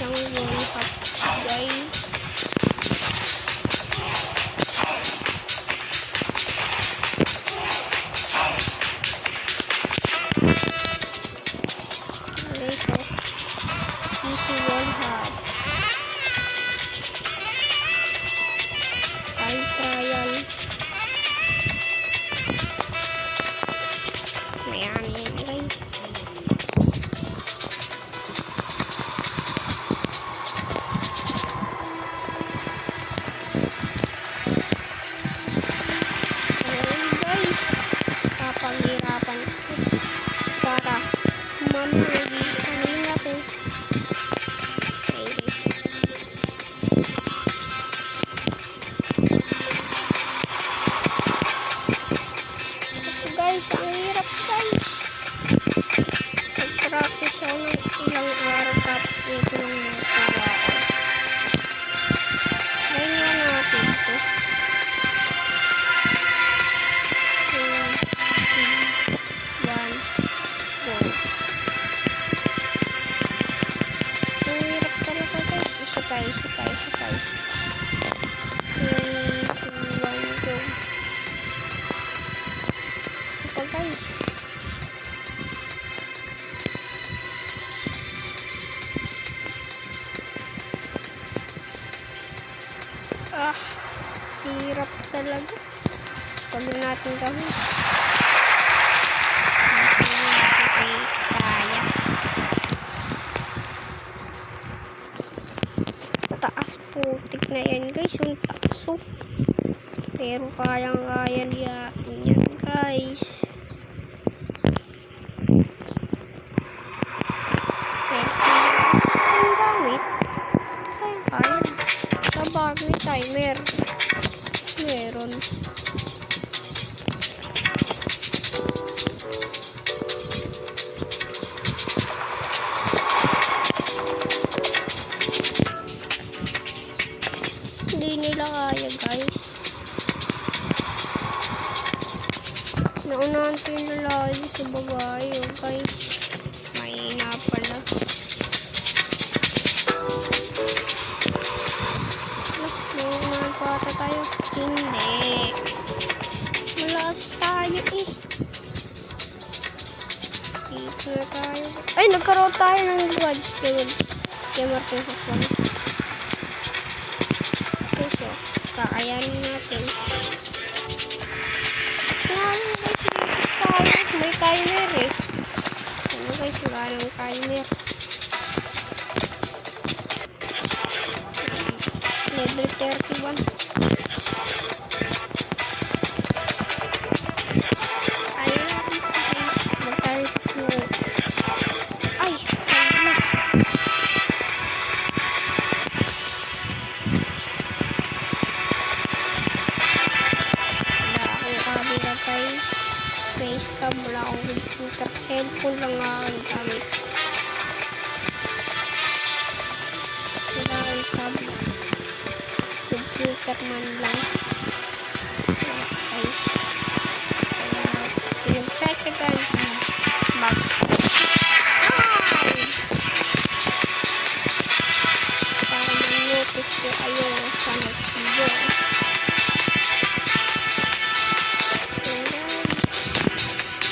isang wall hop, guys. Easy wall hop. Time trial. Ayan yun, guys. Papahirapan ko para mamili kanina ko. Guys, ang hirap, guys. Nag-practice ako ng ilang araw tapos ito lang natawa ko. Ngayon nga natin ito. 2, 3, 1, go. Ang hirap talaga, guys. Isa tayo. 3, 2, 1, go. Ito, guys. Hirap talaga. Pag natin gawin. Kaya. Taas putik na yan, guys. Yung taas. Pero kayang-kaya niya yan, guys. Ang gamit. Kaya. Sa bagay timer. Meron. Hindi nila kaya, guys. Naunahan ko yung nalayo sa babae, guys. Mahina pala. Naunahan pa ata tayo. Hindi. Malakas tayo eh. Dito na tayo. Ay, nagkaroon tayo ng squad. Kaya Martin sa squad. So, kakayanin natin. May timer eh. Ano guys, wala ng timer. Level 31. Ayun natin mag-tiles mo. Ay! Ayun na. Wala akong camera, guys. Facecam, wala akong computer. Cellphone lang nga ang gamit. Wala akong camera. Computer man lang. Okay. Yung second mag para mag-notice ko kayo sa next video.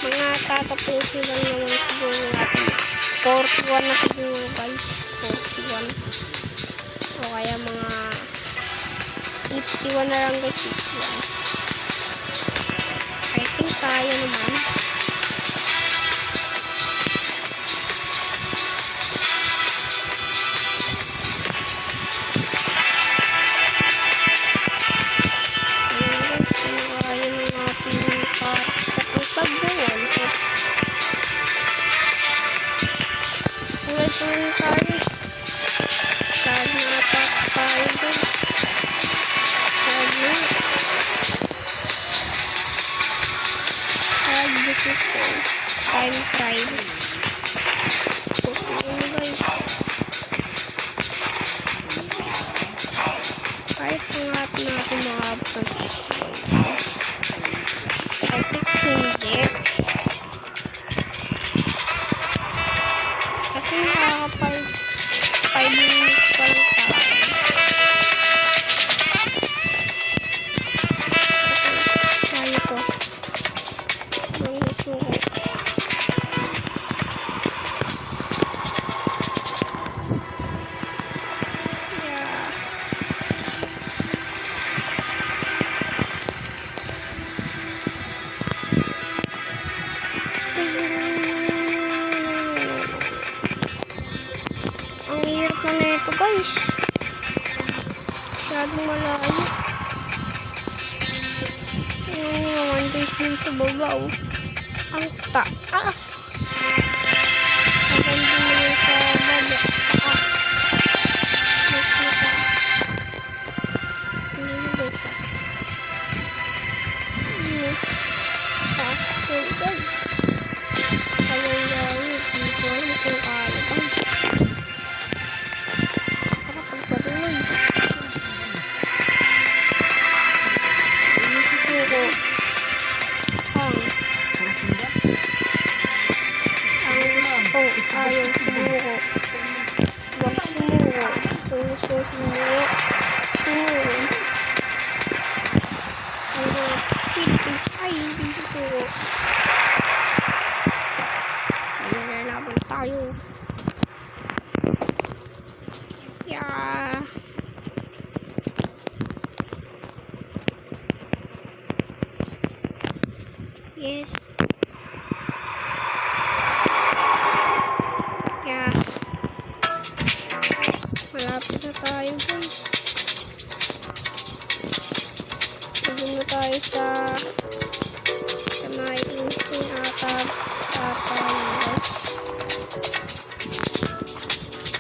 Mga tatapusin lang naman siguro natin. 41 na siguro, guys. 41. O kaya mga 51 na lang, guys. 51. I think kaya naman. Kaya ng ating pagbuwan. Tulad naman tayo. Sad na atak tayo, guys. Sad na. Sad beautiful. Time trial. Okay, guys. Kahit pangat natin mga professional. I think hindi. Kasi nakaka 5 minutes to guys. Masyadong malayo. One days din sa baba oh. Ang taas. Ang ganda naman sa baba. Taas. Ayaw sumuko. Huwag sumuko. Kung gusto sumuko, sumuko. Ay, hindi susuko. Nalalaban tayo. Yeah. Yes. Malapit na tayo guys. Pagod na tayo sa may insing ata guys.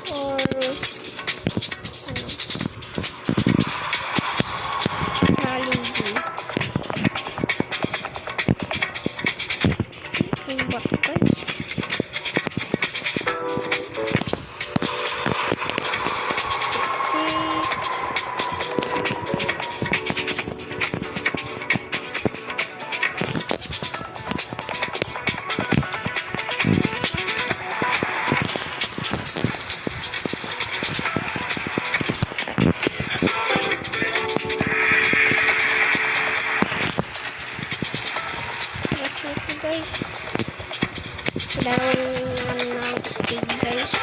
Or Jollibee. Yung bat guys. Guys, dalawang ng stig guys.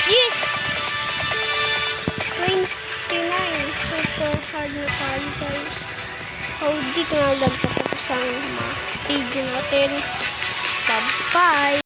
Yes! 29. Super hard na tayo guys. So, dito na lang tapos ang video natin. Bye-bye!